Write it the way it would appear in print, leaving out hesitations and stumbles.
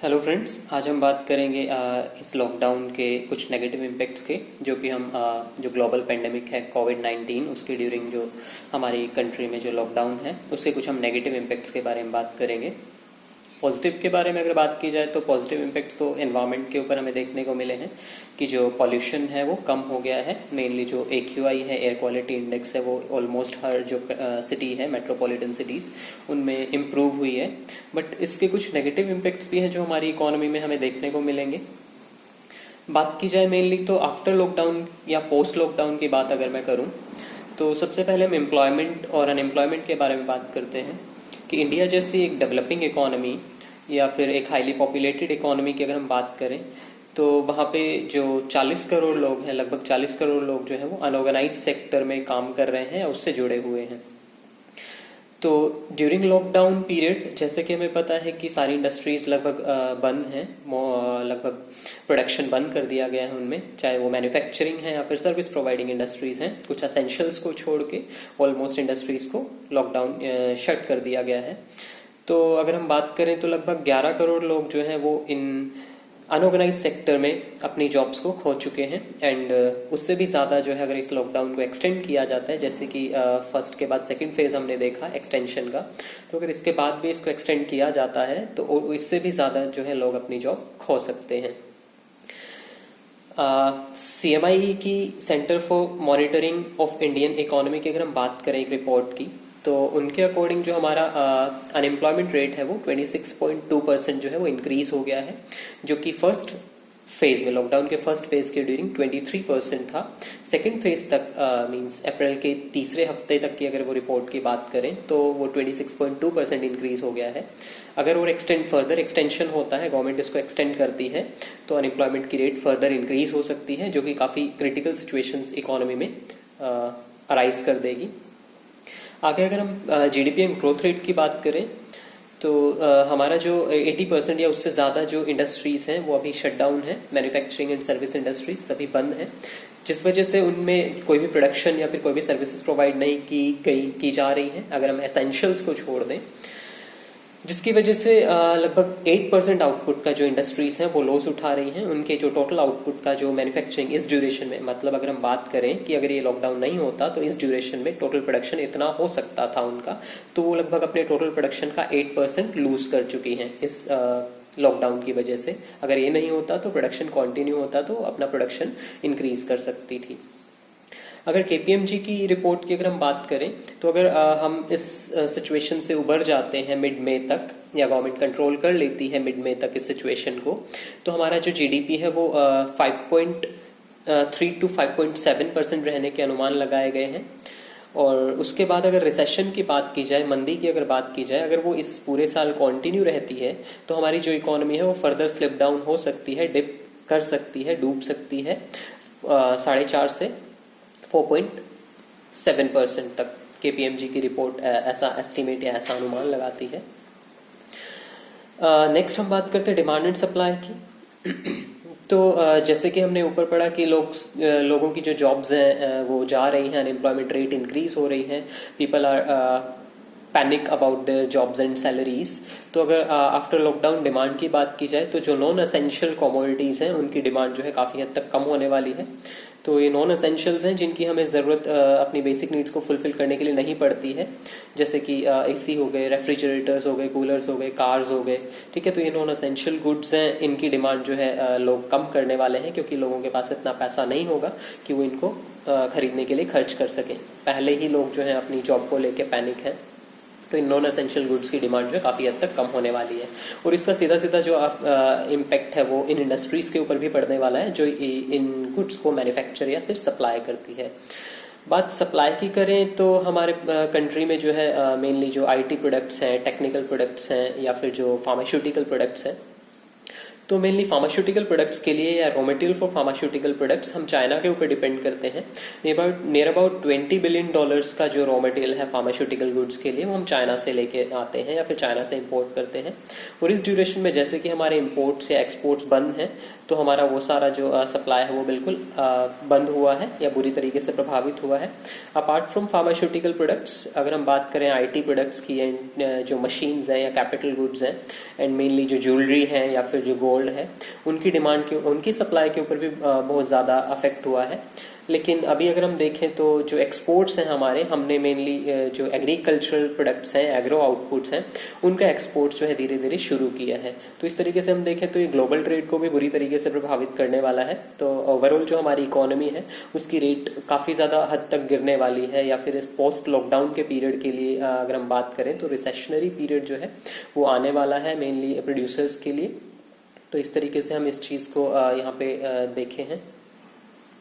Hello friends, आज हम बात करेंगे इस लॉकडाउन के कुछ नेगेटिव इम्पैक्ट्स के जो कि हम जो ग्लोबल पेंडेमिक है कोविड-19 उसके ड्यूरिंग जो हमारी कंट्री में जो लॉकडाउन है उसके कुछ हम नेगेटिव इम्पैक्ट्स के बारे में बात करेंगे। पॉजिटिव के बारे में अगर बात की जाए तो पॉजिटिव इम्पैक्ट्स तो एनवायरनमेंट के ऊपर हमें देखने को मिले हैं कि जो पॉल्यूशन है वो कम हो गया है। मेनली जो AQI है, एयर क्वालिटी इंडेक्स है, वो ऑलमोस्ट हर जो सिटी है, मेट्रोपॉलिटन सिटीज़, उनमें इम्प्रूव हुई है। बट इसके कुछ नेगेटिव इम्पैक्ट्स भी हैं जो हमारी इकोनॉमी में हमें देखने को मिलेंगे। बात की जाए मेनली तो आफ्टर लॉकडाउन या पोस्ट लॉकडाउन की बात अगर मैं करूं तो सबसे पहले हम एम्प्लॉयमेंट और अनएम्प्लॉयमेंट के बारे में बात करते हैं कि इंडिया जैसी एक डेवलपिंग इकोनॉमी या फिर एक हाईली पॉपुलेटेड इकोनॉमी की अगर हम बात करें तो वहाँ पे जो 40 करोड़ लोग हैं, लगभग 40 करोड़ लोग जो हैं वो अनऑर्गेनाइज सेक्टर में काम कर रहे हैं, उससे जुड़े हुए हैं। तो ड्यूरिंग लॉकडाउन पीरियड जैसे कि हमें पता है कि सारी इंडस्ट्रीज लगभग बंद हैं, लगभग प्रोडक्शन बंद कर दिया गया है उनमें, चाहे वो मैन्युफैक्चरिंग है या फिर सर्विस प्रोवाइडिंग इंडस्ट्रीज हैं। कुछ एसेंशियल्स को छोड़ के ऑलमोस्ट इंडस्ट्रीज को लॉकडाउन शट कर दिया गया है। तो अगर हम बात करें तो लगभग 11 करोड़ लोग जो हैं वो इन अनऑर्गेनाइज सेक्टर में अपनी जॉब्स को खो चुके हैं। एंड उससे भी ज़्यादा जो है अगर इस लॉकडाउन को एक्सटेंड किया जाता है, जैसे कि फर्स्ट के बाद सेकंड फेज हमने देखा एक्सटेंशन का, तो अगर इसके बाद भी इसको एक्सटेंड किया जाता है तो इससे भी ज़्यादा जो है लोग अपनी जॉब खो सकते हैं। CMI की centre for monitoring of Indian economy की अगर हम बात करें एक रिपोर्ट की, तो उनके अकॉर्डिंग जो हमारा अनएम्प्लॉयमेंट रेट है वो 26.2% जो है वो इंक्रीज हो गया है, जो कि फर्स्ट फेज में, लॉकडाउन के फर्स्ट फेज के ड्यूरिंग 23% था। सेकंड फेज तक मींस अप्रैल के तीसरे हफ्ते तक की अगर वो रिपोर्ट की बात करें तो वो 26.2% इंक्रीज हो गया है। अगर और फर्दर एक्सटेंशन होता है, गवर्नमेंट इसको एक्सटेंड करती है, तो अनएम्प्लॉयमेंट की रेट फर्दर इंक्रीज हो सकती है, जो कि काफ़ी क्रिटिकल सिचुएशंस इकोनॉमी में अराइज कर देगी। आगे अगर हम GDP एंड ग्रोथ रेट की बात करें तो हमारा जो 80% या उससे ज़्यादा जो इंडस्ट्रीज हैं वो अभी शट डाउन है। मैन्युफैक्चरिंग एंड सर्विस इंडस्ट्रीज सभी बंद हैं, जिस वजह से उनमें कोई भी प्रोडक्शन या फिर कोई भी सर्विसेज प्रोवाइड नहीं की जा रही हैं, अगर हम एसेंशियल्स को छोड़ दें, जिसकी वजह से लगभग 8% आउटपुट का जो इंडस्ट्रीज हैं वो लॉस उठा रही हैं। उनके जो टोटल आउटपुट का जो मैन्युफैक्चरिंग इस ड्यूरेशन में, मतलब अगर हम बात करें कि अगर ये लॉकडाउन नहीं होता तो इस ड्यूरेशन में टोटल प्रोडक्शन इतना हो सकता था उनका, तो वो लगभग अपने टोटल प्रोडक्शन का 8% लूज कर चुकी हैं इस लॉकडाउन की वजह से। अगर ये नहीं होता तो प्रोडक्शन कंटिन्यू होता तो अपना प्रोडक्शन इंक्रीज कर सकती थी। अगर KPMG की रिपोर्ट की अगर हम बात करें तो अगर हम इस सिचुएशन से उबर जाते हैं मिड मई तक, या गवर्नमेंट कंट्रोल कर लेती है मिड मई तक इस सिचुएशन को, तो हमारा जो GDP है वो 5.3 to 5.7% रहने के अनुमान लगाए गए हैं। और उसके बाद अगर रिसेशन की बात की जाए, मंदी की अगर बात की जाए, अगर वो इस पूरे साल कंटिन्यू रहती है तो हमारी जो इकोनॉमी है वो फर्दर स्लिप डाउन हो सकती है, डिप कर सकती है, डूब सकती है 4.5 से 4.7% तक। KPMG की रिपोर्ट ऐसा एस्टिमेट या ऐसा अनुमान लगाती है। नेक्स्ट हम बात करते हैं डिमांड एंड सप्लाई की। तो जैसे कि हमने ऊपर पढ़ा कि लोगों की जो जॉब्स हैं वो जा रही हैं, अनएम्प्लॉयमेंट रेट इंक्रीज हो रही है, people are panic about their jobs and salaries. तो अगर आफ्टर लॉकडाउन डिमांड की बात की जाए तो जो नॉन एसेंशियल कमोडिटीज हैं उनकी डिमांड जो है काफ़ी हद तक कम होने वाली है। तो ये नॉन एसेंशियल्स हैं जिनकी हमें ज़रूरत अपनी बेसिक नीड्स को फुलफिल करने के लिए नहीं पड़ती है, जैसे कि AC हो गए, रेफ्रिजरेटर्स हो गए, कूलर्स हो गए, कार्स हो गए, ठीक है। तो ये नॉन एसेंशियल गुड्स हैं, इनकी डिमांड जो है लोग कम करने वाले हैं, क्योंकि लोगों के पास इतना पैसा नहीं होगा कि वो इनको खरीदने के लिए खर्च कर सकें। पहले ही लोग जो है अपनी जॉब को लेके पैनिक हैं, तो इन नॉन एसेंशियल गुड्स की डिमांड जो है काफ़ी हद तक कम होने वाली है। और इसका सीधा सीधा जो इम्पैक्ट है वो इन इंडस्ट्रीज़ के ऊपर भी पड़ने वाला है जो इन गुड्स को मैन्युफैक्चर या फिर सप्लाई करती है। बात सप्लाई की करें तो हमारे कंट्री में जो है मेनली जो IT प्रोडक्ट्स हैं, टेक्निकल प्रोडक्ट्स हैं, या फिर जो फार्मास्यूटिकल प्रोडक्ट्स हैं, तो मेनली फार्मास्यूटिकल प्रोडक्ट्स के लिए या raw material for pharmaceutical products हम चाइना के ऊपर डिपेंड करते हैं। नियर अबाउट $20 बिलियन का जो रॉ मटेरियल है फार्मास्यूटिकल गुड्स के लिए वो हम चाइना से लेके आते हैं या फिर चाइना से इंपोर्ट करते हैं। और इस ड्यूरेशन में जैसे कि हमारे इंपोर्ट्स या एक्सपोर्ट्स बंद हैं तो हमारा वो सारा जो सप्लाई है वो बिल्कुल बंद हुआ है या बुरी तरीके से प्रभावित हुआ है। अपार्ट फ्रॉम फार्मास्यूटिकल प्रोडक्ट्स अगर हम बात करें आईटी प्रोडक्ट्स की एंड जो मशीन्स हैं या कैपिटल गुड्स हैं एंड मेनली जो ज्वेलरी है या फिर जो गोल्ड है उनकी डिमांड के उनकी सप्लाई के ऊपर भी बहुत ज़्यादा अफेक्ट हुआ है। लेकिन अभी अगर हम देखें तो जो एक्सपोर्ट्स हैं हमारे हमने मेनली जो एग्रीकल्चरल प्रोडक्ट्स हैं एग्रो आउटपुट्स हैं उनका एक्सपोर्ट्स जो है धीरे धीरे शुरू किया है। तो इस तरीके से हम देखें तो ये ग्लोबल ट्रेड को भी बुरी तरीके से प्रभावित करने वाला है। तो ओवरऑल जो हमारी इकोनॉमी है उसकी रेट काफ़ी ज़्यादा हद तक गिरने वाली है या फिर इस पोस्ट लॉकडाउन के पीरियड के लिए अगर हम बात करें तो रिसेशनरी पीरियड जो है वो आने वाला है मेनली प्रोड्यूसर्स के लिए। तो इस तरीके से हम इस चीज़ को यहाँ पे देखे हैं।